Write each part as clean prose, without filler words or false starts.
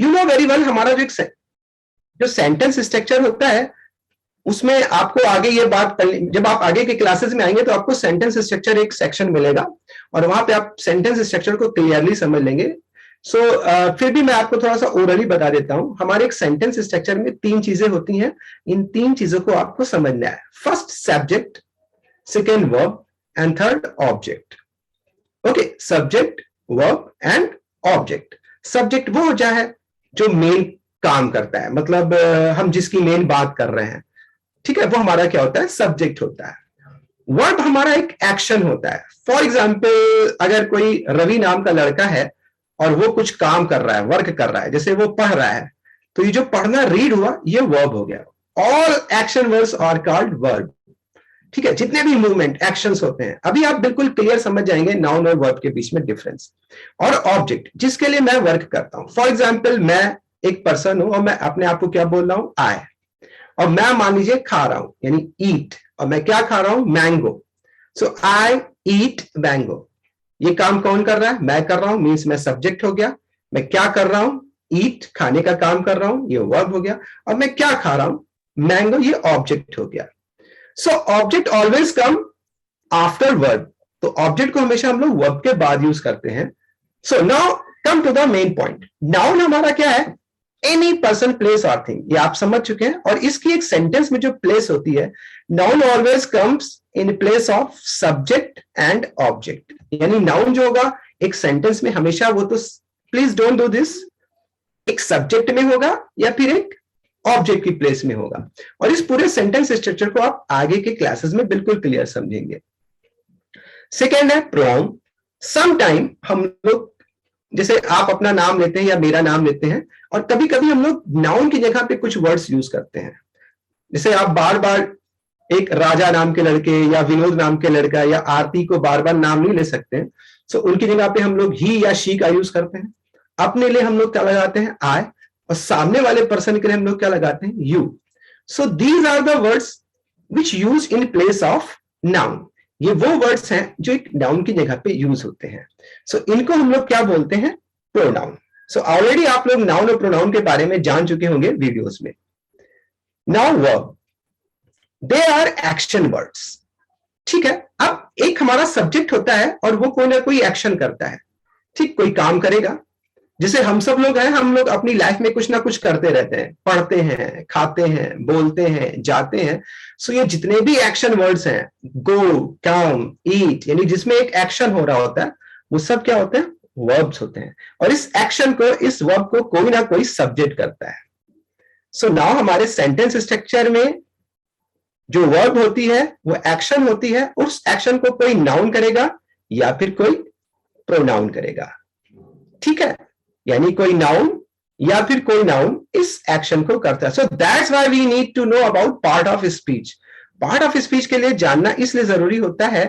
You know very well हमारा जो sentence structure होता है उसमें आपको आगे ये बात जब आप आगे के क्लासेस में आएंगे तो आपको सेंटेंस स्ट्रक्चर एक सेक्शन मिलेगा और वहां पे आप सेंटेंस स्ट्रक्चर को क्लियरली समझ लेंगे। फिर भी मैं आपको थोड़ा सा ओरली बता देता हूं। हमारे एक सेंटेंस स्ट्रक्चर में 3 चीजें होती हैं, इन 3 चीजों को आपको समझना है। First subject, second verb and third object. Okay, subject, verb and object. Subject वो होता है जो मेन काम करता है, मतलब हम जिसकी मेन बात कर रहे हैं, ठीक है, वो हमारा क्या होता है, सब्जेक्ट होता है। वर्ब हमारा एक एक्शन होता है। फॉर एग्जाम्पल अगर कोई रवि नाम का लड़का है और वो कुछ काम कर रहा है, वर्क कर रहा है, जैसे वो पढ़ रहा है, तो ये जो पढ़ना रीड हुआ ये वर्ब हो गया। All action verbs are called verb, ठीक है, जितने भी मूवमेंट एक्शंस होते हैं। अभी आप बिल्कुल क्लियर समझ जाएंगे नाउन और वर्ब के बीच में डिफरेंस। और ऑब्जेक्ट जिसके लिए मैं वर्क करता हूं, फॉर एग्जाम्पल मैं एक पर्सन हूं और मैं अपने आप को क्या बोल रहा हूं, आई, और मैं मान लीजिए खा रहा हूं यानी ईट, और मैं क्या खा रहा हूं, मैंगो। सो आई ईट मैंगो। ये काम कौन कर रहा है, मैं कर रहा हूं, मींस मैं सब्जेक्ट हो गया। मैं क्या कर रहा हूं, ईट, खाने का काम कर रहा हूं, ये वर्ब हो गया। और मैं क्या खा रहा हूं, मैंगो, ये ऑब्जेक्ट हो गया। So object always come after verb, तो ऑब्जेक्ट को हमेशा हम लोग वर्ब के बाद यूज करते हैं। So now come to the main point. Noun हमारा क्या है, एनी पर्सन, प्लेस और थिंग, ये आप समझ चुके हैं। और इसकी एक सेंटेंस में जो प्लेस होती है, noun always comes in place of subject and object. यानी नाउन जो होगा एक सेंटेंस में हमेशा, वो तो प्लीज डोंट डू दिस, एक सब्जेक्ट में होगा या फिर एक ऑब्जेक्ट की प्लेस में होगा। और इस पूरे सेंटेंस स्ट्रक्चर को आप आगे के क्लासेस में बिल्कुल क्लियर समझेंगे। सेकेंड है प्रोनाउन। समटाइम हम लोग, जैसे आप अपना नाम लेते हैं या मेरा नाम लेते हैं, और कभी कभी हम लोग नाउन की जगह पे कुछ वर्ड्स यूज करते हैं। जैसे आप बार बार एक राजा नाम के लड़के या विनोद नाम के लड़का या आरती को बार बार नाम नहीं ले सकते हैं। सो उनकी जगह पे हम लोग ही या शी का यूज करते हैं। अपने लिए हम लोग क्या लगाते हैं, आई, और सामने वाले पर्सन के लिए हम लोग क्या लगाते हैं, you. So these are the words which use in place of noun. ये वो वर्ड्स हैं जो एक नाउन की जगह पे यूज होते हैं। सो इनको हम लोग क्या बोलते हैं, प्रोनाउन। सो ऑलरेडी आप लोग नाउन और प्रोनाउन के बारे में जान चुके होंगे वीडियोस में। Now verb, they are action words, ठीक है। अब एक हमारा सब्जेक्ट होता है और वो कोई ना कोई एक्शन करता है, ठीक, कोई काम करेगा। जैसे हम सब लोग हैं, हम लोग अपनी लाइफ में कुछ ना कुछ करते रहते हैं, पढ़ते हैं, खाते हैं, बोलते हैं, जाते हैं। सो ये जितने भी एक्शन वर्ड्स हैं, गो, कम, ईट, यानी जिसमें एक एक्शन हो रहा होता है, वो सब क्या होते हैं, वर्ब्स होते हैं। और इस एक्शन को, इस वर्ब को कोई ना कोई सब्जेक्ट करता है। सो नाउ हमारे सेंटेंस स्ट्रक्चर में जो वर्ब होती है वो एक्शन होती है, उस एक्शन को कोई नाउन करेगा या फिर कोई प्रोनाउन करेगा, ठीक है। यानी कोई नाउन या फिर कोई नाउन इस एक्शन को करता है। So that's why we need to know about part of speech. Part of speech के लिए जानना इसलिए जरूरी होता है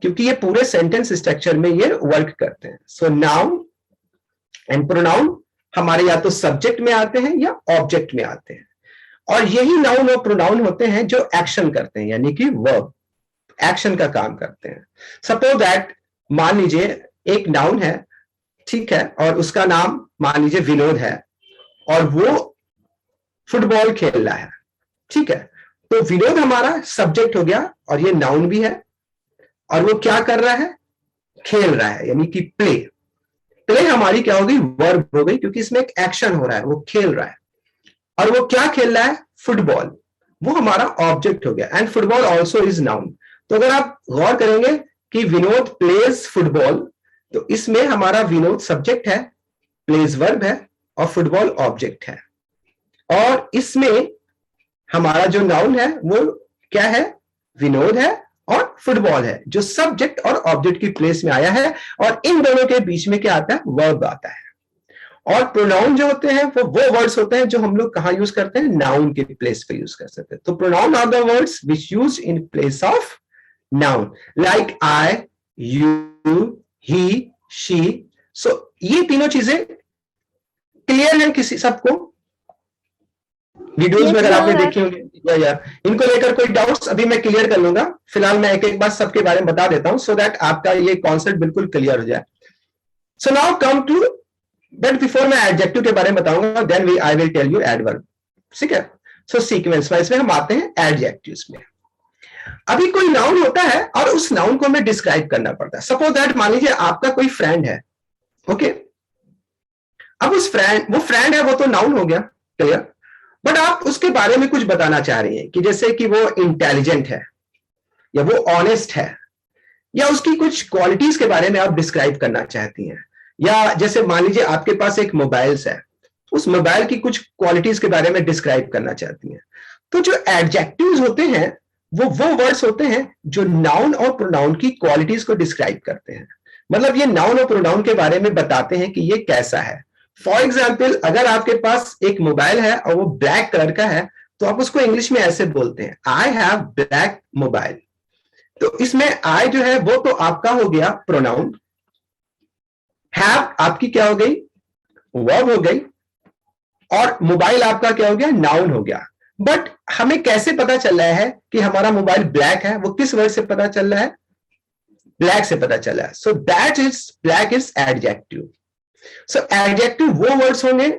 क्योंकि ये पूरे सेंटेंस स्ट्रक्चर में ये वर्क करते हैं। सो नाउन एंड प्रोनाउन हमारे या तो सब्जेक्ट में आते हैं या ऑब्जेक्ट में आते हैं, और यही नाउन और प्रोनाउन होते हैं जो एक्शन करते हैं, यानी कि वर्ब एक्शन का काम करते हैं। सपोज दैट, मान लीजिए एक नाउन है, ठीक है, और उसका नाम मान लीजिए विनोद है, और वो फुटबॉल खेल रहा है, ठीक है। तो विनोद हमारा सब्जेक्ट हो गया और ये नाउन भी है, और वो क्या कर रहा है, खेल रहा है, यानी कि प्ले। प्ले हमारी क्या हो गई, वर्ब हो गई, क्योंकि इसमें एक एक्शन हो रहा है, वो खेल रहा है। और वो क्या खेल रहा है, फुटबॉल, वो हमारा ऑब्जेक्ट हो गया। And football also is noun. तो अगर आप गौर करेंगे कि विनोद प्लेज फुटबॉल, तो इसमें हमारा विनोद सब्जेक्ट है, प्लेज वर्ब है, और फुटबॉल ऑब्जेक्ट है। और इसमें हमारा जो नाउन है वो क्या है, विनोद है और फुटबॉल है, जो सब्जेक्ट और ऑब्जेक्ट की प्लेस में आया है। और इन दोनों के बीच में क्या आता है, वर्ब आता है। और प्रोनाउन जो होते हैं वो वर्ड्स होते हैं जो हम लोग कहां यूज करते हैं, नाउन के प्लेस पे यूज कर सकते हैं। तो pronoun are the words which use in place of noun, like I, you, he, she. So ये तीनों चीजें क्लियर है किसी सबको, वीडियोस में अगर आपने देखी होंगी या इनको लेकर कोई डाउट्स अभी मैं क्लियर कर लूंगा। फिलहाल मैं एक एक बार सबके बारे में बता देता हूं सो दैट आपका ये कॉन्सेप्ट बिल्कुल क्लियर हो जाए। So now come to but before मैं एडजेक्टिव के बारे में बताऊंगा, then I will tell you adverb, ठीक है। सो सीक्वेंस वाइज में हम आते हैं एडजेक्टिव्स में। अभी कोई नाउन होता है और उस नाउन को हमें डिस्क्राइब करना पड़ता है। सपोज दैट, मान लीजिए आपका कोई फ्रेंड है, ओके। अब उस फ्रेंड, वो फ्रेंड है, वो तो नाउन हो गया, क्लियर। बट आप उसके बारे में कुछ बताना चाह रही हैं कि जैसे कि वो इंटेलिजेंट है, या वो ऑनेस्ट है, या उसकी कुछ क्वालिटीज के बारे में आप डिस्क्राइब करना चाहती हैं। या जैसे मान लीजिए आपके पास एक मोबाइल है, उस मोबाइल की कुछ क्वालिटीज के बारे में डिस्क्राइब करना चाहती हैं। तो जो एडजेक्टिव्स होते हैं वो वर्ड्स होते हैं जो नाउन और प्रोनाउन की क्वालिटीज को डिस्क्राइब करते हैं। मतलब ये नाउन और प्रोनाउन के बारे में बताते हैं कि ये कैसा है। फॉर एग्जाम्पल, अगर आपके पास एक मोबाइल है और वो ब्लैक कलर का है, तो आप उसको इंग्लिश में ऐसे बोलते हैं, आई हैव ब्लैक मोबाइल। तो इसमें आई जो है वो तो आपका हो गया प्रोनाउन, हैव आपकी क्या हो गई, वर्ब हो गई, और मोबाइल आपका क्या हो गया, नाउन हो गया। बट हमें कैसे पता चल रहा है कि हमारा मोबाइल ब्लैक है? वो किस वर्ड से पता चल रहा है? ब्लैक से पता चला है। So that is, black is adjective. So adjective वो वर्ड्स होंगे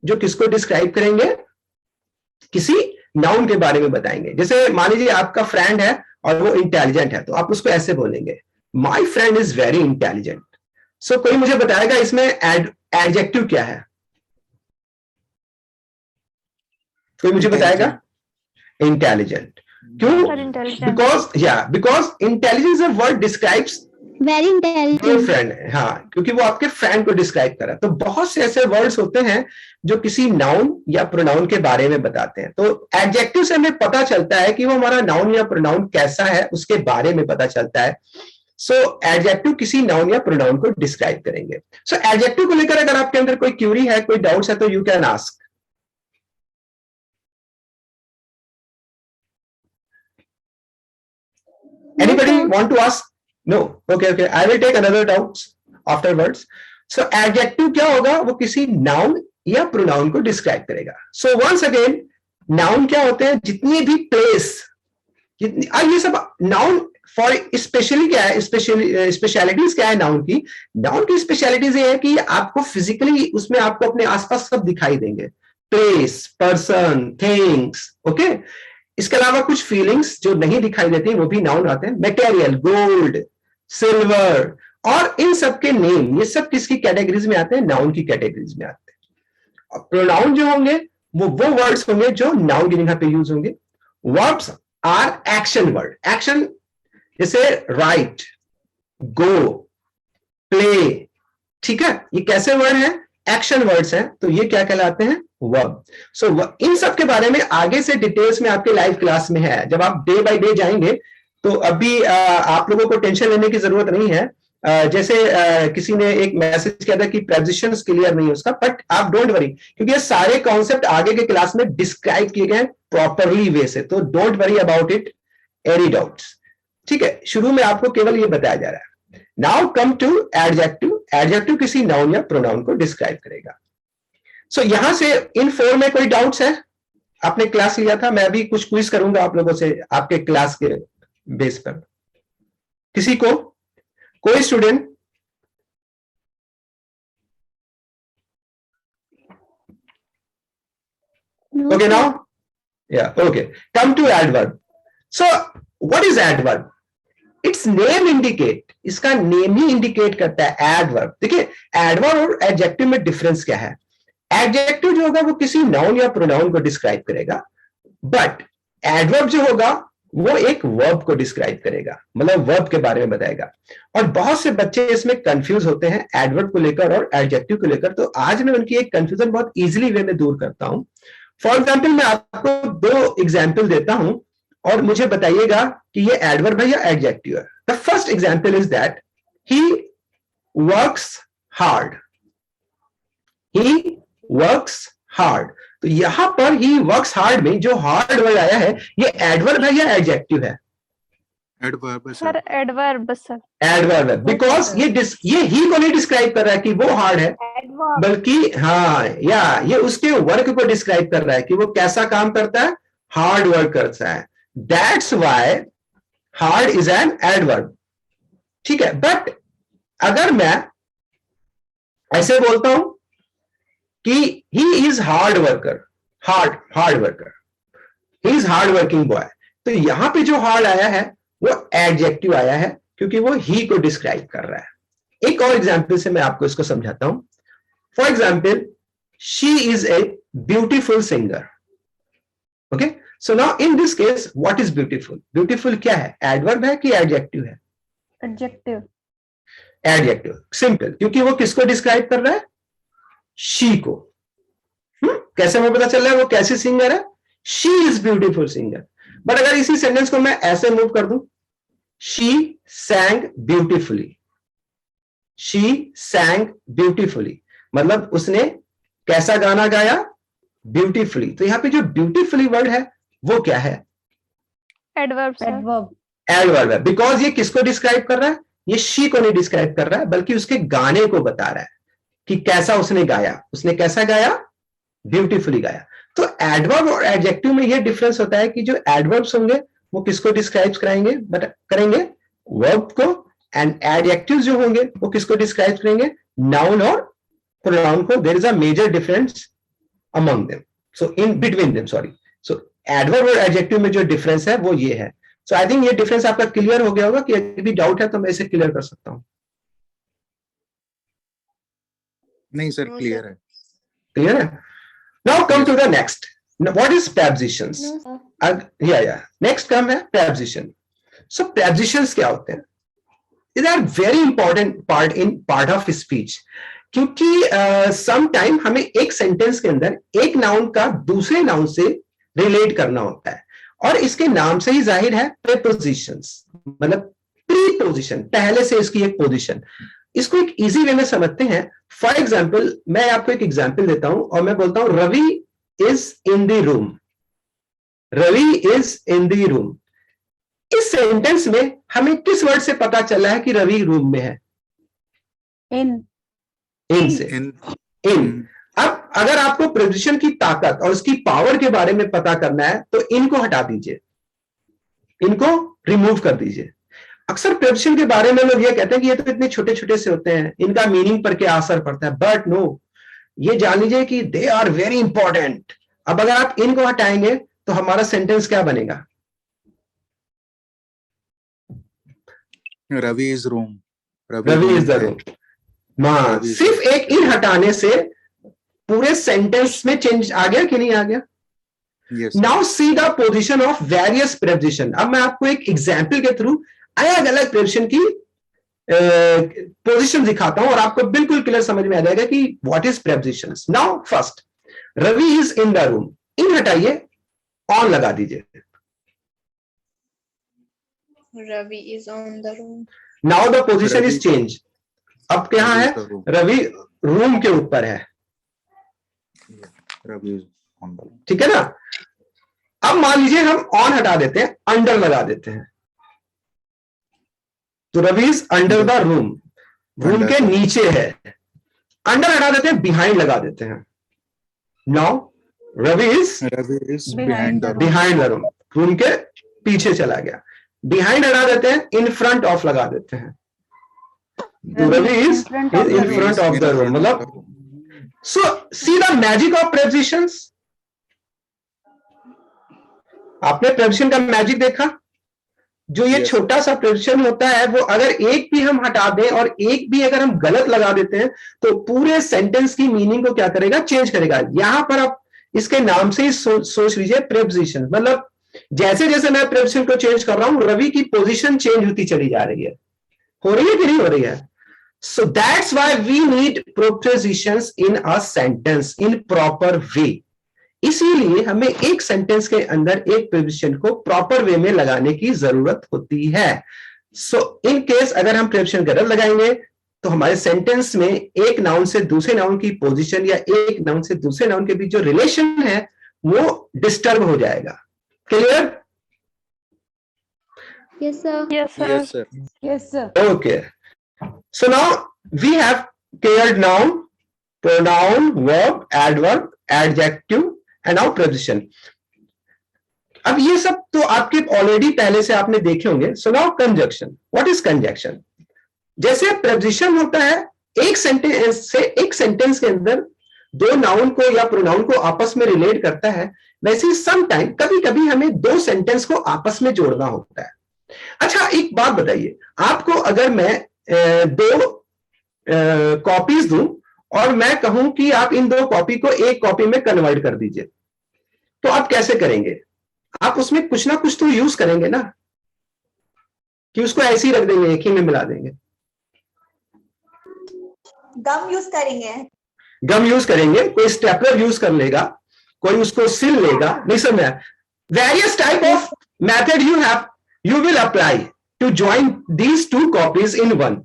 जो किसको डिस्क्राइब करेंगे, किसी नाउन के बारे में बताएंगे। जैसे मान लीजिए आपका फ्रेंड है और वो इंटेलिजेंट है, तो आप उसको ऐसे बोलेंगे, my friend is very intelligent. So कोई मुझे बताएगा इसमें एडजेक्टिव क्या है? कोई मुझे बताएगा? इंटेलिजेंट। क्यों? Because intelligence a word describes very intelligent friend. हाँ, क्योंकि वो आपके फ्रेंड को डिस्क्राइब कर रहा है। तो बहुत से ऐसे वर्ड्स होते हैं जो किसी नाउन या प्रोनाउन के बारे में बताते हैं। तो एडजेक्टिव से हमें पता चलता है कि वो हमारा नाउन या प्रोनाउन कैसा है, उसके बारे में पता चलता है। सो एडजेक्टिव किसी नाउन या प्रोनाउन को डिस्क्राइब करेंगे। सो एडजेक्टिव को लेकर अगर आपके अंदर कोई क्यूरी है, कोई डाउट्स है, तो you can ask. Anybody want to ask? No. Okay. I will take another doubts afterwards. So adjective क्या होगा? वो किसी noun या pronoun को describe करेगा। So once again, noun क्या होते हैं? जितनी भी place, ये सब noun for स्पेशली क्या है, स्पेशलिटीज क्या है नाउन की? नाउन की स्पेशलिटीज ये है कि आपको फिजिकली उसमें आपको अपने आसपास सब दिखाई देंगे, प्लेस, पर्सन, थिंग्स, ओके। इसके अलावा कुछ फीलिंग्स जो नहीं दिखाई देती वो भी नाउन आते हैं, मटेरियल, गोल्ड, सिल्वर, और इन सब के नेम, ये सब किसकी कैटेगरीज में आते हैं? नाउन की कैटेगरीज में आते हैं। और प्रोनाउन जो होंगे वो वर्ड्स होंगे जो नाउन की जगह पे यूज होंगे। Verbs are action word. Action जैसे राइट, गो, प्ले, ठीक है, ये कैसे वर्ड है? एक्शन वर्ड्स हैं। तो ये क्या कहलाते हैं? वर्ब। सो इन सब के बारे में आगे से डिटेल्स में आपके लाइव क्लास में है। जब आप डे बाय डे जाएंगे तो अभी आप लोगों को टेंशन लेने की जरूरत नहीं है। जैसे किसी ने एक मैसेज किया था कि प्रेपोजिशंस क्लियर नहीं है उसका, बट आप डोंट वरी, क्योंकि ये सारे कॉन्सेप्ट आगे के क्लास में डिस्क्राइब किए गए प्रॉपरली वे से। तो don't worry about it, any doubts, ठीक है। शुरू में आपको केवल ये बताया जा रहा है। Now come to adjective. Adjective किसी नाउन या प्रोनाउन को डिस्क्राइब करेगा। सो यहां से इन 4 में कोई डाउट्स है? आपने क्लास लिया था, मैं अभी कुछ क्विज करूंगा आप लोगों से आपके क्लास के बेस पर। किसी को, कोई स्टूडेंट? ओके नाउ, या okay, come to adverb. So what is adverb? It's name indicate, इसका नेम ही इंडिकेट करता है एडवर्ब। देखिए, एडवर्ब और एडजेक्टिव में डिफरेंस क्या है? एडजेक्टिव जो होगा वो किसी नाउन या प्रोनाउन को डिस्क्राइब करेगा, बट एडवर्ब जो होगा वो एक वर्ब को डिस्क्राइब करेगा, मतलब वर्ब के बारे में बताएगा। और बहुत से बच्चे इसमें कंफ्यूज होते हैं एडवर्ब को लेकर और एडजेक्टिव को लेकर। तो आज मैं उनकी एक कंफ्यूजन बहुत इजीली वे में दूर करता हूं। फॉर एग्जाम्पल, मैं आपको 2 एग्जाम्पल देता हूं और मुझे बताइएगा कि ये एडवर्ब है या एडजेक्टिव है। The first example is that he works hard. He works hard. तो यहां पर ही वर्क्स हार्ड में जो हार्ड वर्ड आया है, ये एडवर्ब है या एडजेक्टिव है? Adverb sir. Adverb sir. Adverb है, बिकॉज ये ही को नहीं डिस्क्राइब कर रहा है कि वो हार्ड है, बल्कि हाँ, या ये उसके वर्क को डिस्क्राइब कर रहा है कि वो कैसा काम करता है, हार्ड वर्क करता है। That's why hard is an adverb, ठीक है। बट अगर मैं ऐसे बोलता हूं कि he is hard worker, hard worker, he is hard working boy. तो यहां पे जो हार्ड आया है वो एडजेक्टिव आया है, क्योंकि वो ही को डिस्क्राइब कर रहा है। एक और एग्जाम्पल से मैं आपको इसको समझाता हूं। For example, she is a beautiful singer. Okay, so now in this case what is beautiful? Beautiful क्या है? एडवर्ब है कि एडजेक्टिव है? एडजेक्टिव। एडजेक्टिव, सिंपल, क्योंकि वो किसको डिस्क्राइब कर रहा है? शी को। कैसे हमें पता चल रहा है वो कैसी सिंगर है? She is beautiful singer. But अगर इसी सेंटेंस को मैं ऐसे मूव कर दूं, शी सैंग ब्यूटीफुली, शी सैंग ब्यूटीफुली, मतलब उसने कैसा गाना गाया? ब्यूटीफुली। तो यहां पे जो ब्यूटीफुली वर्ड है वो क्या है? एडवर्ब। एडवर्ब। एडवर्ब है, बिकॉज ये किसको डिस्क्राइब कर रहा है? ये शी को नहीं डिस्क्राइब कर रहा है, बल्कि उसके गाने को बता रहा है कि कैसा उसने गाया। उसने कैसा गाया? ब्यूटीफुली गाया। तो एडवर्ब और एडजेक्टिव में ये डिफरेंस होता है कि जो एडवर्ब्स होंगे वो किसको डिस्क्राइब कराएंगे? करेंगे वर्ब को, एंड एडजेक्टिव्स जो होंगे वो किसको डिस्क्राइब करेंगे? नाउन और प्रोनाउन को। There is a major difference among them, so in between them, sorry. So adverb और एडजेक्टिव में जो डिफरेंस है वो ये है। सो आई थिंक ये डिफरेंस आपका क्लियर हो गया होगा। कि अगर भी डाउट है तो मैं इसे क्लियर कर सकता हूं। नहीं सर, क्लियर है। क्लियर है? Now come to the next. Now, what is prepositions? Next come है preposition. So prepositions क्या होते हैं? These are very important part of speech. क्योंकि sometime हमें एक सेंटेंस के अंदर एक नाउन का दूसरे नाउन से रिलेट करना होता है, और इसके नाम से ही जाहिर है prepositions, मतलब प्रीपोजिशन, पहले से इसकी एक पोजिशन। इसको एक इजी वे में समझते हैं। फॉर एग्जाम्पल, मैं आपको एक एग्जाम्पल देता हूं और मैं बोलता हूं Ravi is in the room. Ravi is in the room. इस सेंटेंस में हमें किस वर्ड से पता चला है कि रवि रूम में है? इन से। इन। अब अगर आपको प्रीपोजिशन की ताकत और उसकी पावर के बारे में पता करना है तो इनको हटा दीजिए, इनको रिमूव कर दीजिए। अक्सर प्रीपोजिशन के बारे में लोग ये कहते हैं कि ये तो इतने छोटे छोटे से होते हैं, इनका मीनिंग पर क्या असर पड़ता है, बट नो, ये जान लीजिए कि दे आर वेरी इंपॉर्टेंट। अब अगर आप इनको हटाएंगे तो हमारा सेंटेंस क्या बनेगा? Ravi is room. Ravi is the room. हाँ, सिर्फ एक इन हटाने से पूरे सेंटेंस में चेंज आ गया कि नहीं आ गया? Now see the position of various preposition. अब मैं आपको एक एग्जाम्पल के थ्रू अलग अलग प्रीपोजिशन की पोजीशन दिखाता हूं और आपको बिल्कुल क्लियर समझ में आ जाएगा कि what is prepositions. Now first, Ravi is in the room. In हटाइए, ऑन लगा दीजिए। Ravi is on the room. Now the position is change. अब क्या है? रवि रूम के ऊपर है। Ravi is on the room, ठीक है ना? अब मान लीजिए हम ऑन हटा देते हैं, अंडर लगा देते हैं, तो Ravi is under the room, room के नीचे है। अंडर हटा देते हैं, बिहाइंड लगा देते हैं। Now Ravi is behind the room, room के पीछे चला गया। बिहाइंड हटा देते हैं, इन फ्रंट ऑफ लगा देते हैं, तो Ravi is in front of the room. मतलब so see the magic of prepositions. आपने प्रीपोजिशन का मैजिक देखा? जो ये छोटा सा प्रीपोजिशन होता है वो अगर एक भी हम हटा दें और एक भी अगर हम गलत लगा देते हैं तो पूरे सेंटेंस की मीनिंग को क्या करेगा? चेंज करेगा। यहां पर आप इसके नाम से ही सोच लीजिए प्रीपोजिशन। मतलब जैसे जैसे मैं प्रीपोजिशन को चेंज कर रहा हूं, रवि की पोजीशन चेंज होती चली जा रही है। हो रही है कि नहीं हो रही है? So that's why we need prepositions in a sentence in proper way. इसीलिए हमें एक सेंटेंस के अंदर एक प्रीपोजिशन को प्रॉपर वे में लगाने की जरूरत होती है। सो इन केस अगर हम प्रीपोजिशन गलत लगाएंगे तो हमारे सेंटेंस में एक नाउन से दूसरे नाउन की पोजीशन या एक नाउन से दूसरे नाउन के बीच जो रिलेशन है वो डिस्टर्ब हो जाएगा। Clear? Yes, sir. Yes, sir. Yes, sir. Okay. So now we have cleared noun, pronoun, verb, adverb, adjective and now preposition. अब ये सब तो आपके ऑलरेडी पहले से आपने देखे होंगे. So now conjunction. What is conjunction? जैसे प्रेपोजिशन होता है, एक सेंटेंस से एक सेंटेंस के अंदर दो नाउन को या प्रोनाउन को आपस में रिलेट करता है, वैसे ही सम टाइम कभी कभी हमें दो सेंटेंस को आपस में जोड़ना होता है। अच्छा, एक बात बताइए, आपको अगर मैं दो कॉपीज दूं और मैं कहूं कि आप इन दो कॉपी को एक कॉपी में कन्वर्ट कर दीजिए, तो आप कैसे करेंगे? आप उसमें कुछ ना कुछ तो यूज करेंगे ना, कि उसको ऐसे ही रख देंगे, एक ही में मिला देंगे? गम यूज करेंगे। गम यूज करेंगे, कोई स्टेपलर यूज कर लेगा, कोई उसको सिल लेगा, नहीं समझ? Various type of method you will apply to join these two copies in one.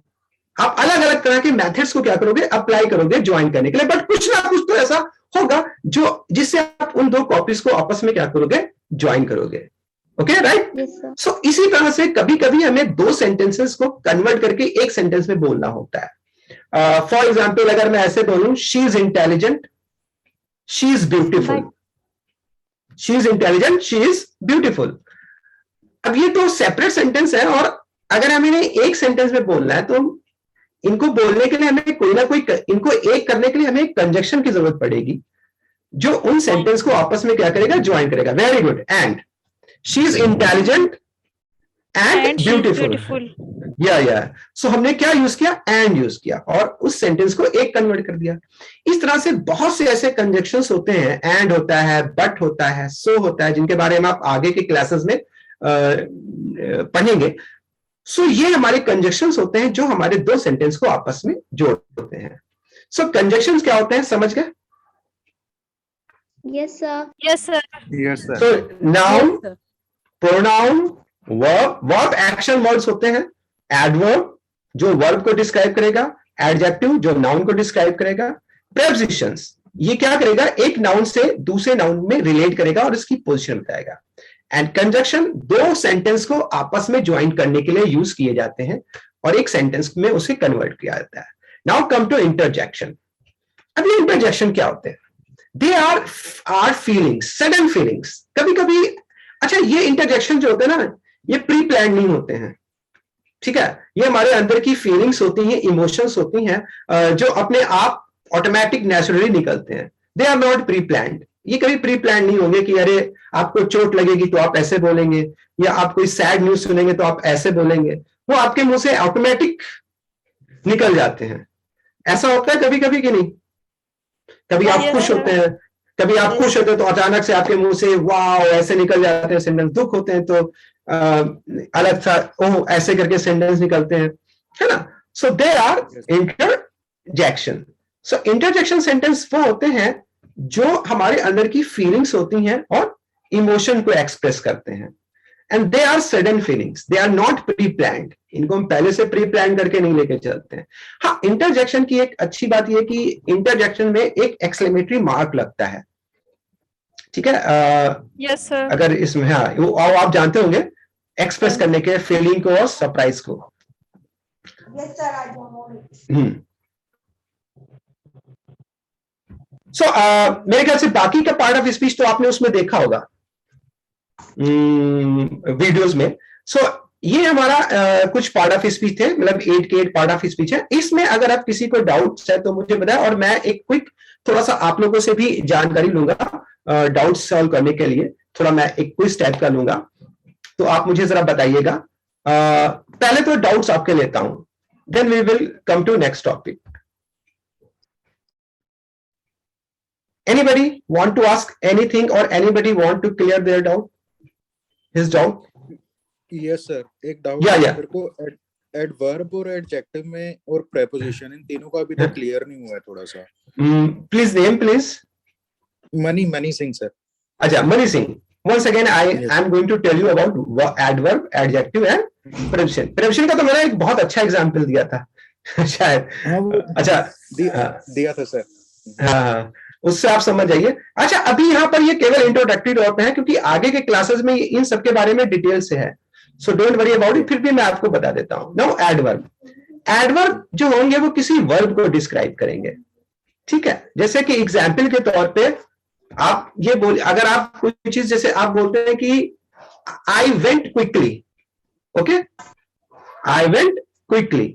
आप अलग अलग तरह के मेथड्स को क्या करोगे, अप्लाई करोगे ज्वाइन करने के लिए, बट कुछ ना कुछ तो ऐसा होगा जो जिससे आप उन दो कॉपीज को आपस में क्या करोगे, ज्वाइन करोगे। Okay, right? सो इसी तरह से कभी कभी हमें दो सेंटेंसेस को कन्वर्ट करके एक सेंटेंस में बोलना होता है। फॉर एग्जाम्पल, अगर मैं ऐसे बोलूं, she is intelligent, she is beautiful, she is intelligent, she is beautiful. अब ये तो सेपरेट सेंटेंस है, और अगर हमें एक सेंटेंस में बोलना है तो इनको बोलने के लिए हमें कोई ना कोई, इनको एक करने के लिए हमें एक कंजक्शन की जरूरत पड़ेगी जो उन सेंटेंस को आपस में क्या करेगा, ज्वाइन करेगा। Very good. And she is intelligent and beautiful. या सो हमने क्या यूज किया, एंड यूज किया, और उस सेंटेंस को एक कन्वर्ट कर दिया। इस तरह से बहुत से ऐसे कंजक्शंस होते हैं, एंड होता है, बट होता है, सो होता है, जिनके बारे में आप आगे के क्लासेस में पढ़ेंगे। सो ये हमारे कंजक्शंस होते हैं जो हमारे दो सेंटेंस को आपस में जोड़ते हैं। सो कंजक्शंस क्या होते हैं, समझ गए? Yes, sir. Yes, sir. So noun, pronoun, verb action words होते हैं, एडवर्ब जो वर्ब को डिस्क्राइब करेगा, एडजेक्टिव जो नाउन को डिस्क्राइब करेगा, प्रेपोजिशंस ये क्या करेगा, एक नाउन से दूसरे नाउन में रिलेट करेगा और इसकी पोजीशन बताएगा। एंड कंजक्शन दो सेंटेंस को आपस में ज्वाइन करने के लिए यूज किए जाते हैं और एक सेंटेंस में उसे कन्वर्ट किया जाता है। Now come to interjection. अब ये इंटरजेक्शन क्या होते हैं? They are feelings, sudden feelings. कभी कभी, अच्छा, ये इंटरजेक्शन जो होते हैं ना, ये प्री प्लान नहीं होते हैं, ठीक है? ये हमारे अंदर की फीलिंग्स होती हैं, इमोशंस होती हैं, जो अपने आप ऑटोमेटिक नेचुरली निकलते हैं। They are not pre planned. ये कभी प्री प्लान नहीं होंगे कि अरे आपको चोट लगेगी तो आप ऐसे बोलेंगे, या आप कोई सैड न्यूज सुनेंगे तो आप ऐसे बोलेंगे। वो आपके मुंह से ऑटोमेटिक निकल जाते हैं। ऐसा होता है कभी कभी कि नहीं? कभी आप खुश होते हैं, कभी आप खुश होते हैं तो अचानक से आपके मुंह से वाओ ऐसे निकल जाते हैं सेंटेंस। दुख होते हैं तो अलग सा ओह ऐसे करके सेंटेंस निकलते हैं, है ना? So they are interjection. So interjection sentence वो होते हैं जो हमारे अंदर की फीलिंग्स होती हैं और इमोशन को एक्सप्रेस करते हैं। And they are sudden feelings, they are not pre planned. इनको हम पहले से प्री प्लान करके नहीं लेके चलते हैं। हाँ, इंटरजेक्शन की एक अच्छी बात यह कि इंटरजेक्शन में एक एक्सक्लेमेटरी मार्क लगता है, ठीक है? Yes sir. अगर इसमें, हाँ, वो आप जानते होंगे एक्सप्रेस करने के फीलिंग को और सरप्राइज को। Yes sir. सो मेरे ख्याल से बाकी का पार्ट ऑफ स्पीच तो आपने उसमें देखा होगा वीडियोस में। सो ये हमारा कुछ पार्ट ऑफ स्पीच थे, मतलब 8 के 8 पार्ट ऑफ स्पीच है। इसमें अगर आप किसी को डाउट्स है तो मुझे बताएं, और मैं एक क्विक थोड़ा सा आप लोगों से भी जानकारी लूंगा डाउट सॉल्व करने के लिए। थोड़ा मैं एक क्विज टाइप का लूंगा, तो आप मुझे जरा बताइएगा। पहले तो डाउट्स आपके लेता हूं, then we will come to next topic. Anybody want to ask anything or anybody want to clear their doubt? His doubt? Yes sir, एक डाउट Yeah, है yeah. मेरे को। एडवर्ब और एडजेक्टिव में और प्रेपोजिशन, इन तीनों का अभी तक क्लियर नहीं हुआ है थोड़ा सा। Please name, please. Mani Singh sir. अच्छा, Mani Singh. Once again, I Yes. am going to tell you about adverb, adjective and preposition. Preposition का तो मैंने एक बहुत अच्छा एग्जाम्पल दिया था शायद। हाँ, वो अच्छा, दिया था सर। हाँ, उससे आप समझ जाइए। अच्छा, अभी यहाँ पर ये केवल इंट्रोडक्टरी तौर पे है, क्योंकि आगे के क्लासेस में इन सब के बारे में डिटेल से है। सो डोंट वरी अबाउट इट, फिर भी मैं आपको बता देता हूं। Now adverb. एडवर्ब जो होंगे वो किसी वर्ब को डिस्क्राइब करेंगे, ठीक है? जैसे कि एग्जाम्पल के तौर पे आप ये बोल, अगर आप कोई चीज, जैसे आप बोलते हैं कि I went quickly, okay, I went quickly,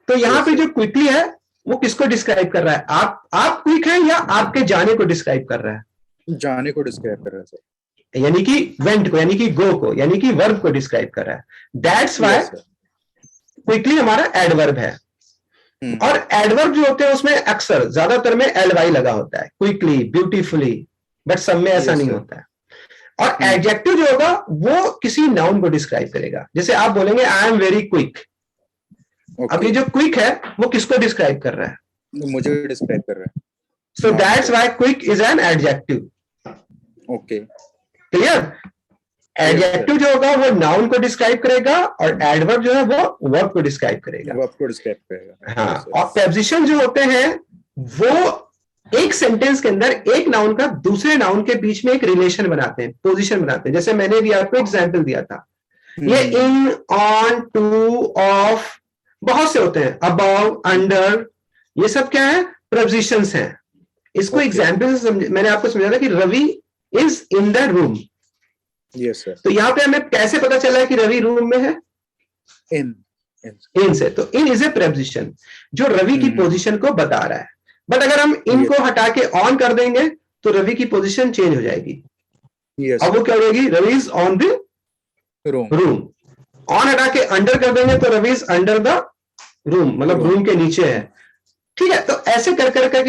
तो यहां पे जो क्विकली है वो किसको डिस्क्राइब कर रहा है? आप क्विक है या आपके जाने को डिस्क्राइब कर रहा है? जाने को डिस्क्राइब कर रहा है सर। यानी कि वेंट को, यानी कि गो को, यानी कि वर्ब को डिस्क्राइब कर रहा है। That's why Yes, sir. Quickly हमारा एडवर्ब है। और एडवर्ब जो होते हैं उसमें अक्सर ज्यादातर में एलवाई लगा होता है, क्विकली, ब्यूटीफुली, बट सब में ऐसा Yes, नहीं sir. होता है। और एडजेक्टिव जो होगा वो किसी नाउन को डिस्क्राइब करेगा। जैसे आप बोलेंगे आई एम वेरी क्विक, अब ये Okay. जो क्विक है वो किसको डिस्क्राइब कर रहा है? मुझे डिस्क्राइब कर रहा है। सो Noun दैट्स को। Why quick is an adjective. Okay. Clear? Adjective जो होगा वो नाउन को डिस्क्राइब करेगा और एडवर्ब जो है वो वर्ब को डिस्क्राइब करेगा। वर्ब को डिस्क्राइब करेगा। हाँ, Yes, sir. और प्रेपोजिशन जो होते हैं वो एक सेंटेंस के अंदर एक नाउन का दूसरे नाउन के बीच में एक रिलेशन बनाते हैं, पोजीशन बनाते हैं। जैसे मैंने भी आपको एग्जांपल दिया था, ये इन, ऑन, टू, ऑफ, बहुत से होते हैं, अबव, अंडर, ये सब क्या है? प्रेपोजिशंस हैं। इसको Okay. एग्जांपल से मैंने आपको समझा था कि Ravi is in the room. Yes, sir. तो यहाँ पे हमें कैसे पता चला है कि रवि रूम में है? In. इन से। तो इन इज ए प्रेपोजिशन जो रवि की पोजीशन को बता रहा है। बट अगर हम इन Yes. को हटा के ऑन कर देंगे तो रवि की पोजीशन चेंज हो जाएगी। Yes. अब वो क्या हो जाएगी? Ravi is on the Room. Room. On हटा के अंडर कर देंगे तो Ravi is under the room, मतलब Room. रूम के नीचे है। ठीक है, तो ऐसे कर करके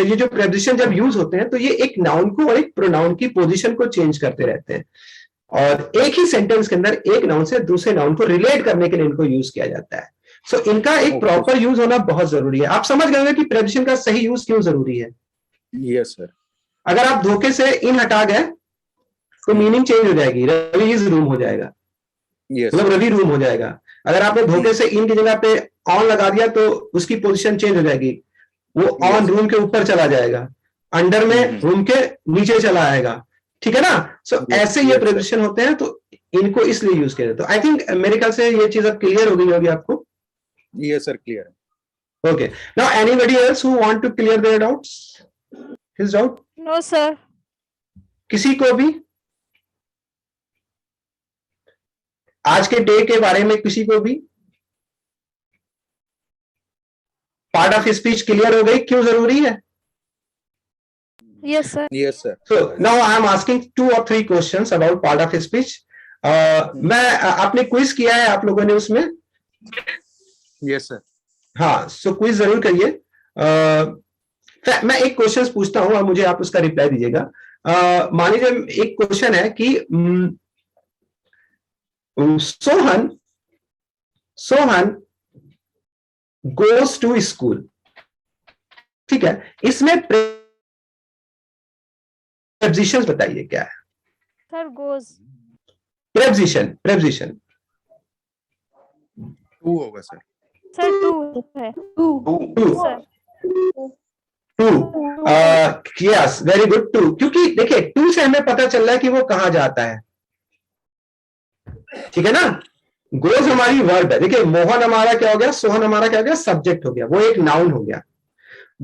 ये जो प्रेपोजिशन जब यूज होते हैं तो ये एक नाउन को और एक प्रोनाउन की पोजीशन को चेंज करते रहते हैं, और एक ही सेंटेंस के अंदर एक नाउन से दूसरे नाउन को रिलेट करने के लिए इनको यूज किया जाता है। सो इनका एक Okay. प्रॉपर यूज होना बहुत जरूरी है। आप समझ गए होंगे कि प्रेपोजिशन का सही यूज क्यों जरूरी है। Yes, sir. अगर आप धोखे से इन हटा गए तो मीनिंग चेंज हो जाएगी, रवि इज रूम हो जाएगा, Yes. मतलब रवि रूम हो जाएगा। अगर आपने धोखे से इन की जगह पे ऑन लगा दिया तो उसकी पोजीशन चेंज हो जाएगी, वो ऑन रूम के ऊपर चला जाएगा, अंडर में रूम के नीचे चला आएगा। ठीक है ना? सो ऐसे ये प्रेपोजिशन होते हैं, तो इनको इसलिए यूज किया जाता है। आई थिंक मेरे ख्याल से ये चीज अब क्लियर हो गई होगी आपको। Yes, sir. Clear. Okay. Now, anybody else who want to clear their doubts? His doubt? No, sir. किसी को भी आज के डे के बारे में किसी को भी पार्ट ऑफ स्पीच क्लियर हो गई, क्यों जरूरी है? Yes, sir. Yes, sir. So now I am asking 2 or 3 questions about part of speech. मैं आपने क्विज किया है आप लोगों ने उसमें? Yes, sir. हाँ, सो क्विज जरूर करिए। मैं एक क्वेश्चन पूछता हूं और मुझे आप उसका रिप्लाई दीजिएगा। मान लीजिए एक क्वेश्चन है कि सोहन गोज टू स्कूल। ठीक है, इसमें प्रेपोजिशंस बताइए क्या है? Sir, goes. प्रेपोजिशन Two होगा sir. Sir, two है. To Sir. Yes, very good, to. क्योंकि देखिए टू से हमें पता चल रहा है कि वो कहां जाता है। ठीक है ना? गोज हमारी वर्ब है। देखिए मोहन हमारा क्या हो गया, सोहन हमारा क्या हो गया, सब्जेक्ट हो गया, वो एक नाउन हो गया।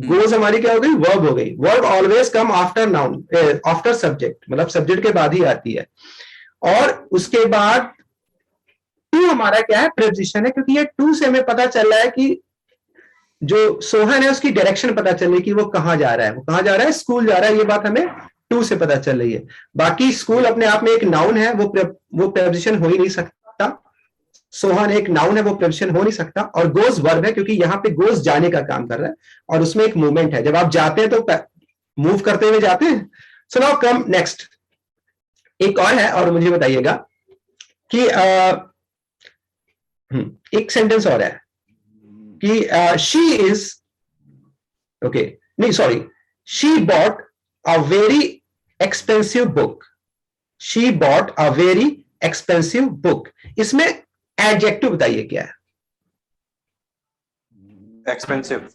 गोज हमारी क्या हो गई, वर्ब हो गई। Verb always come after noun, after subject, मतलब सब्जेक्ट के बाद ही आती है। और उसके बाद टू हमारा क्या है, प्रेपोजिशन है, क्योंकि ये टू से हमें पता चल रहा है कि जो सोहन है उसकी डायरेक्शन पता चल रही है कि वो कहां जा रहा है, वो कहां जा रहा है, स्कूल जा रहा है। ये बात हमें टू से पता चल रही है। बाकी स्कूल अपने आप में एक नाउन है, वो प्रेपोजिशन हो ही नहीं सकता। सोहन एक नाउन है, वो प्रेपोजिशन हो नहीं सकता। और गोज वर्ब है, क्योंकि यहाँ पे गोज जाने का काम कर रहा है और उसमें एक मूवमेंट है। जब आप जाते हैं तो मूव करते हुए जाते हैं। सो नाउ कम नेक्स्ट, एक और है और मुझे बताइएगा कि एक सेंटेंस और है कि शी इज ओके, नहीं sorry, she bought a very expensive book. She bought a very expensive book. इसमें एडजेक्टिव बताइए क्या है? एक्सपेंसिव।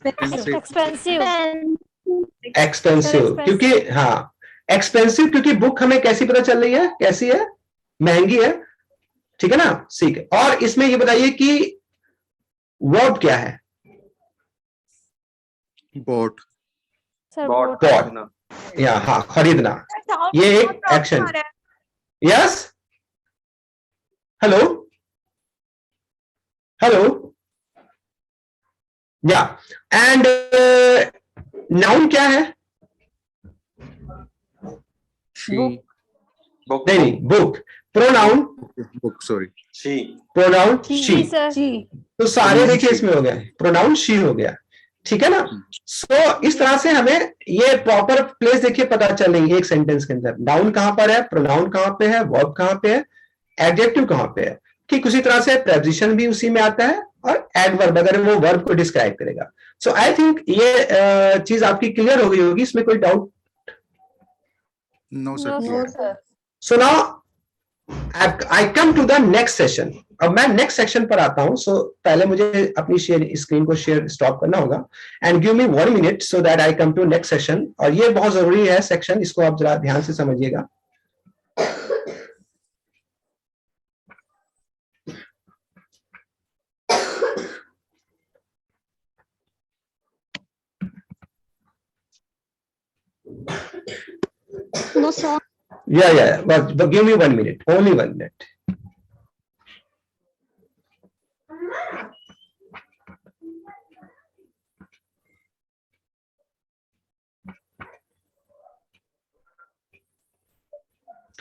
एक्सपेंसिव, क्योंकि हाँ एक्सपेंसिव, क्योंकि बुक हमें कैसी पता चल रही है, कैसी है, महंगी है। ठीक है ना? ठीक है। और इसमें ये बताइए कि वर्ब क्या है? Bought. बॉट। या हाँ, खरीदना, ये एक एक्शन। यस, हेलो हेलो, या एंड नाउन क्या है? she Book. नहीं, book. Pronoun book sorry She. Pronoun जी शी. सर. तो सारे Pronoun देखिए she. इसमें हो गया, प्रोनाउन शी हो गया, ठीक है ना? सो इस तरह से हमें ये प्रॉपर प्लेस देखिए पता चल रही है एक सेंटेंस के अंदर. नाउन कहां पर है, प्रोनाउन कहां पे है, वर्ब कहां पे है, एडजेक्टिव कहां पे है. ठीक उसी तरह से प्रेपोजिशन भी उसी में आता है और एडवर्ब अगर वो वर्ब को डिस्क्राइब करेगा. सो आई थिंक ये चीज आपकी क्लियर हो गई होगी, इसमें कोई doubt? no sir No, clear. sir. So now I come to the next session. अब मैं नेक्स्ट सेक्शन पर आता हूं. सो पहले मुझे अपनी स्क्रीन को शेयर स्टॉप करना होगा and give me 1 minute so that I come to next session. और ये बहुत जरूरी है सेक्शन, इसको आप जरा ध्यान से समझिएगा. No, sir. Yeah, but give me 1 minute, only 1 minute.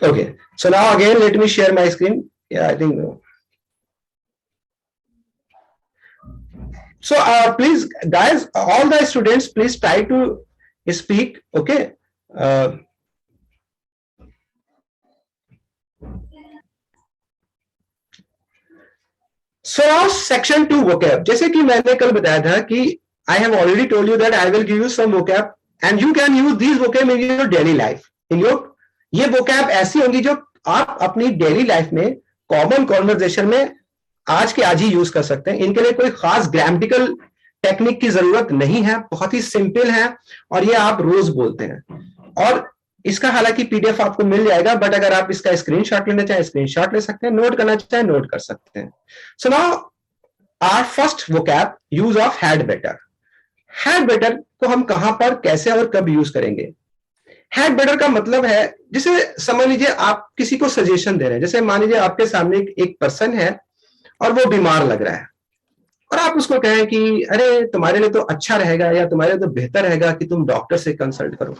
Okay, so now again let me share my screen. Yeah, I think so. Please, guys, all the students, please try to speak. Okay. So now section 2 vocab. जैसे कि मैंने कल बताया था कि I have already told you that I will give you some vocab and you can use these vocab in your daily life. In your ये vocab ऐसी होंगी जो आप अपनी डेली लाइफ में कॉमन कॉन्वर्जेशन में आज के आज ही यूज कर सकते हैं. इनके लिए कोई खास ग्रामेटिकल टेक्निक की जरूरत नहीं है, बहुत ही सिंपल है और ये आप रोज बोलते हैं. और इसका हालांकि पीडीएफ आपको मिल जाएगा, बट अगर आप इसका स्क्रीनशॉट लेना चाहें स्क्रीनशॉट ले सकते हैं, नोट करना चाहें नोट कर सकते हैं. So now our first vocab, use of had better. Had better को हम कहां पर कैसे और कब यूज करेंगे? हैड बेटर का मतलब है, जैसे समझ लीजिए आप किसी को सजेशन दे रहे हैं. जैसे मान लीजिए आपके सामने एक पर्सन है और वो बीमार लग रहा है और आप उसको कहें कि अरे तुम्हारे लिए तो अच्छा रहेगा या तुम्हारे लिए तो बेहतर रहेगा कि तुम डॉक्टर से कंसल्ट करो.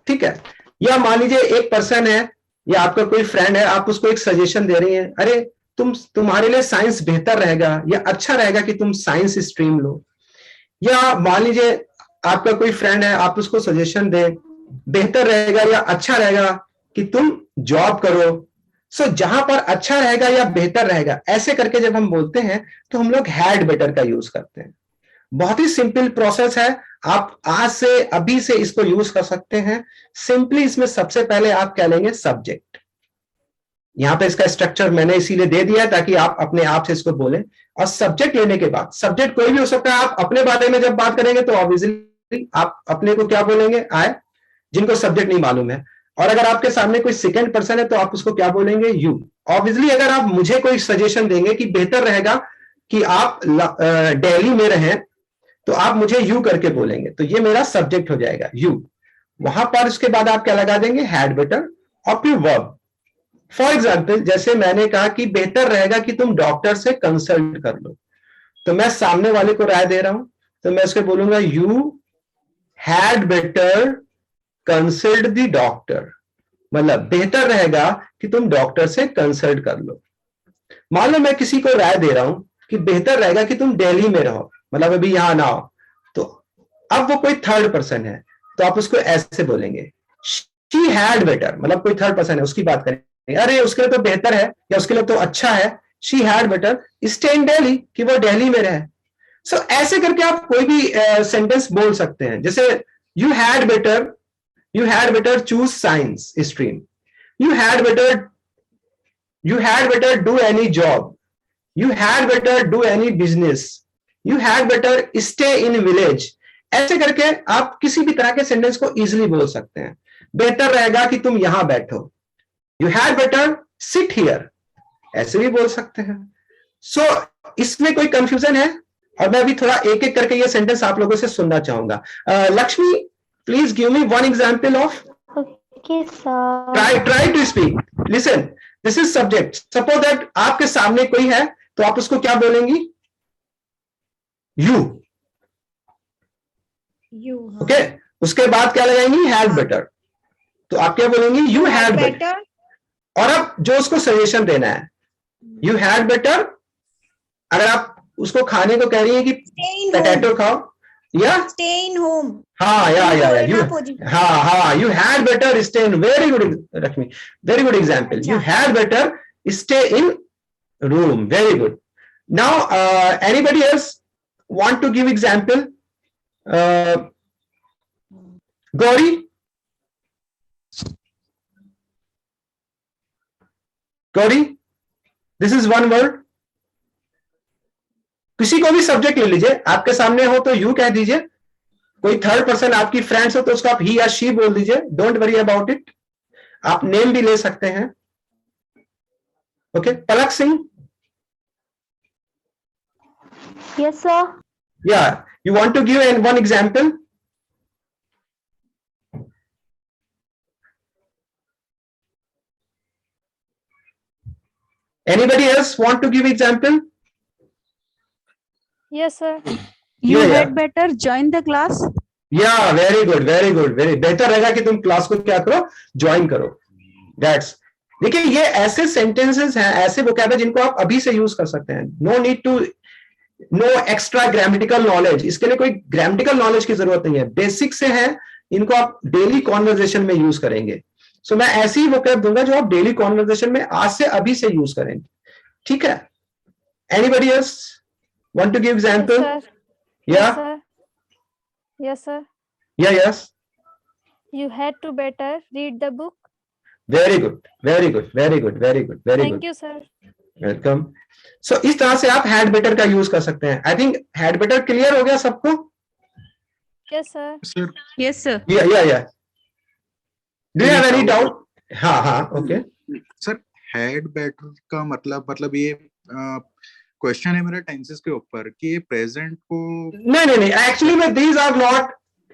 ठीक है. या मान लीजिए एक पर्सन है या आपका कोई फ्रेंड है, आप उसको एक सजेशन दे रही हैं, अरे तुम्हारे लिए साइंस बेहतर रहेगा या अच्छा रहेगा कि तुम साइंस स्ट्रीम लो. या मान लीजिए आपका कोई फ्रेंड है, आप उसको सजेशन दें बेहतर रहेगा या अच्छा रहेगा कि तुम जॉब करो. सो जहां पर अच्छा रहेगा या बेहतर रहेगा ऐसे करके जब हम बोलते हैं तो हम लोग हैड बेटर का यूज करते हैं. बहुत ही सिंपल प्रोसेस है, आप आज से अभी से इसको यूज कर सकते हैं. सिंपली इसमें सबसे पहले आप क्या लेंगे, सब्जेक्ट. यहां पे इसका स्ट्रक्चर मैंने इसीलिए दे दिया ताकि आप अपने आप से इसको बोलें. और सब्जेक्ट लेने के बाद, सब्जेक्ट कोई भी हो सकता है. आप अपने बारे में जब बात करेंगे तो ऑब्वियसली आप अपने को क्या बोलेंगे, आई, जिनको सब्जेक्ट नहीं मालूम है. और अगर आपके सामने कोई सेकंड पर्सन है तो आप उसको क्या बोलेंगे, यू. ऑब्वियसली अगर आप मुझे कोई सजेशन देंगे कि बेहतर रहेगा कि आप दिल्ली में रहें तो आप मुझे यू करके बोलेंगे, तो ये मेरा सब्जेक्ट हो जाएगा, यू. वहां पर उसके बाद आप क्या लगा देंगे, हैड बेटर और फिर वर्ब. फॉर एग्जाम्पल जैसे मैंने कहा कि बेहतर रहेगा कि तुम डॉक्टर से कंसल्ट कर लो, तो मैं सामने वाले को राय दे रहा हूं तो मैं उसको बोलूंगा you had better consult the doctor. मतलब बेहतर रहेगा कि तुम डॉक्टर से कंसल्ट कर लो. मान लो मैं किसी को राय दे रहा हूं कि बेहतर रहेगा कि तुम दिल्ली में रहो, मतलब अभी यहां ना हो, तो अब वो कोई थर्ड पर्सन है तो आप उसको ऐसे बोलेंगे, शी हैड बेटर. मतलब कोई थर्ड पर्सन है उसकी बात करेंगे, अरे उसके लिए तो बेहतर है या उसके लिए तो अच्छा है, शी हैड बेटर स्टे इन दिल्ली, कि वो दिल्ली में रहे. सो ऐसे करके आप कोई भी सेंटेंस बोल सकते हैं. जैसे you had better choose science stream, you had better do any job, you had better do any business, you had better stay in village. ऐसे करके आप किसी भी तरह के सेंटेंस को इजीली बोल सकते हैं. बेहतर रहेगा कि तुम यहां बैठो, you had better sit here, ऐसे भी बोल सकते हैं. सो इसमें कोई कंफ्यूजन है? और मैं अभी थोड़ा एक एक करके ये सेंटेंस आप लोगों से सुनना चाहूंगा. Lakshmi, please give me one example of, Okay, sir. try to speak. Listen, this is subject. Suppose that आपके सामने कोई है तो आप उसको क्या बोलेंगी, you. You. ओके उसके बाद क्या लगाएंगी हैड बेटर, तो आप क्या बोलेंगे यू हैड बेटर। Better. और अब जो उसको सजेशन देना है यू हैड बेटर, अगर आप उसको खाने को कह रही है कि Stay in पोटैटो home. खाओ या Stay in home. हाँ या यू Corona position. हाँ you had better stay in, very good Rashmi, very good example, you had better stay in room, very good. Now anybody else want to give example? Gauri, Gauri, this is one word. किसी को भी subject ले लीजिए, आपके सामने हो तो यू कह दीजिए, कोई थर्ड पर्सन आपकी फ्रेंड्स हो तो उसको आप ही या शी बोल दीजिए, डोंट वरी अबाउट इट। आप नेम भी ले सकते हैं। Okay Palak Singh, Yes, sir. या you want to give an one example? Anybody else want to give example? Yes, sir. You Yeah, had better join the class. या very good very good, very बेहतर रहेगा कि तुम क्लास को क्या करो, join करो। दैट्स, देखिए ये ऐसे सेंटेंसेस हैं, ऐसे वोकैब जिनको आप अभी से यूज कर सकते हैं। No need to know extra grammatical knowledge, इसके लिए कोई ग्रामेटिकल नॉलेज की जरूरत नहीं है, बेसिक से है, इनको आप डेली कॉन्वर्जेशन में यूज करेंगे। सो मैं ऐसी ही वोकैब दूंगा जो आप डेली कॉन्वर्जेशन में आज से अभी से यूज करेंगे, ठीक है? Anybody else want to give Yes, example? sir. या Yes, sir. Yes, sir. या yes, You had to better read the book. Very good very good very good very good very good, Thank you, sir. Welcome. सो इस तरह से आप had better का use कर सकते हैं। I think had better clear हो गया सबको? Yes, sir. Sir Yes, sir. या do you have any doubt? हाँ ओके। सर हैड बेटर का मतलब ये क्वेश्चन है मेरा टेंसेस के ऊपर कि ये प्रेजेंट को नहीं एक्चुअली में these are not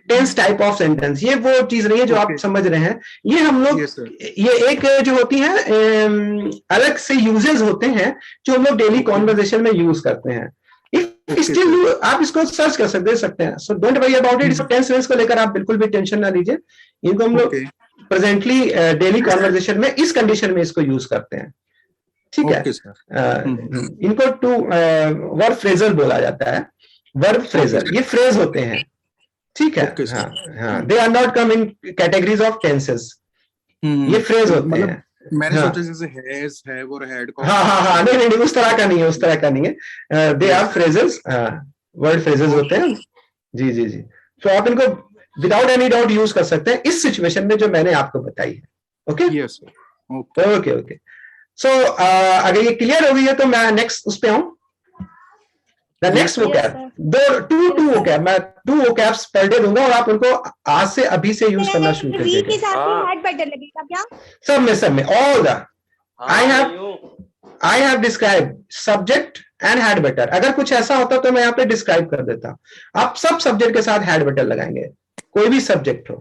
tense type of sentence, ये वो चीज नहीं है जो आप Okay. समझ रहे हैं। ये हम लोग Yes, sir. ये एक जो होती है अलग से यूजेस होते हैं जो हम लोग डेली कॉन्वर्जेशन में यूज करते हैं। Okay, स्टिल आप इसको सर्च कर दे सकते हैं। So don't worry about it. Tense वेंस को लेकर आप बिल्कुल भी टेंशन ना लीजिए, इनको हम लोग Okay. प्रेजेंटली डेली कॉन्वर्जेशन में इस कंडीशन में इसको यूज करते हैं, ठीक है? Okay, sir. इनको टू वर्ब फ्रेजल बोला जाता है। वर्ब फ्रेजल ये फ्रेज होते हैं, ठीक है? Okay, sir. हाँ they are not come in categories of tenses, ये फ्रेज होते मतलब हैं। मैंने हाँ। सोचा जैसे हैज हैव और हैड को हाँ नहीं उस तरह का नहीं है, उस तरह का नहीं है। They are phrases, word phrases होते हैं। जी तो आप इनको विदाउट एनी डाउट यूज कर सकते हैं इस सिचुएशन में जो मैंने आपको बताई है। Okay yes sir okay so अगर ये क्लियर हो गई है तो मैं नेक्स्ट उस पे आऊं। The next Yes, vocab, sir. Two vocab, मैं 2 वोकैब्स पर डे दूंगा और आप उनको आज से अभी से यूज करना शुरू कर वी के देंगे। साथ हाँ। हैड बेटर लगेगा क्या? सब में all the I have described subject and had better। अगर कुछ ऐसा होता तो मैं यहाँ पे डिस्क्राइब कर देता। आप सब सब्जेक्ट के साथ had better लगाएंगे, कोई भी सब्जेक्ट हो।